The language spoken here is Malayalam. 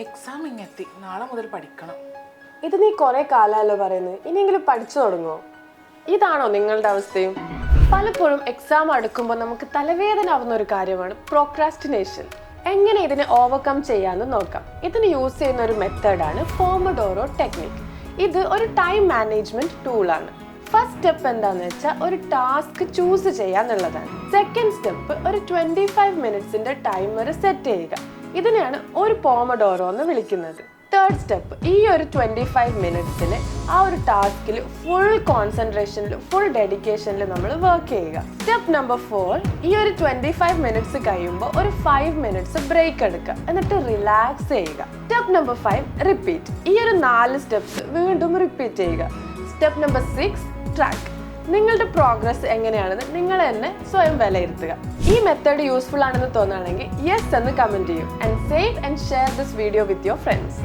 എക്സാം ഇങ്ങെത്തി, നാളെ മുതൽ പഠിക്കണം. ഇത് നീ കുറെ കാലമല്ലോ പറയുന്നത്, ഇനിയെങ്കിലും പഠിച്ചു തുടങ്ങുമോ? ഇതാണോ നിങ്ങളുടെ അവസ്ഥയും? പലപ്പോഴും എക്സാം അടുക്കുമ്പോൾ നമുക്ക് തലവേദന ആവുന്ന ഒരു കാര്യമാണ് പ്രോക്രാസ്റ്റിനേഷൻ. എങ്ങനെ ഇതിനെ ഓവർകം ചെയ്യാമെന്ന് നോക്കാം. ഇതിന് യൂസ് ചെയ്യുന്ന ഒരു മെത്തേഡാണ് പോമഡോറോ ടെക്നിക്. ഇത് ഒരു ടൈം മാനേജ്മെന്റ് ടൂളാണ്. ഫസ്റ്റ് സ്റ്റെപ്പ് എന്താണെന്ന് വെച്ചാൽ ഒരു ടാസ്ക് ചൂസ് ചെയ്യാന്നുള്ളതാണ്. സെക്കൻഡ് സ്റ്റെപ്പ് ഒരു 25 മിനിറ്റ്സിന്റെ ടൈമർ സെറ്റ് ചെയ്യുക. ഇതിനെയാണ് ഒരു പോമഡോറോ എന്ന് വിളിക്കുന്നത്. തേർഡ് സ്റ്റെപ്പ്, ഈ ഒരു 25 മിനിറ്റ്സിൽ ആ ഒരു ടാസ്കിൽ ഫുൾ കോൺസെൻട്രേഷനിൽ ഫുൾ ഡെഡിക്കേഷനിൽ നമ്മൾ വർക്ക് ചെയ്യുക. സ്റ്റെപ്പ് നമ്പർ 4, ഈ ഒരു 25 മിനിറ്റ്സ് കഴിയുമ്പോൾ ഒരു 5 മിനിറ്റ്സ് ബ്രേക്ക് എടുക്കുക, എന്നിട്ട് റിലാക്സ് ചെയ്യുക. Step number 5 repeat. ഈ ഒരു 4 സ്റ്റെപ്സ് വീണ്ടും റിപ്പീറ്റ് ചെയ്യുക. Step number 6 track. നിങ്ങളുടെ പ്രോഗ്രസ് എങ്ങനെയാണെന്ന് നിങ്ങൾ തന്നെ സ്വയം വിലയിരുത്തുക. ഈ മെത്തേഡ് യൂസ്ഫുൾ ആണെന്ന് തോന്നുകയാണെങ്കിൽ യെസ് എന്ന് കമന്റ് ചെയ്യൂ. And save and share this video with your friends.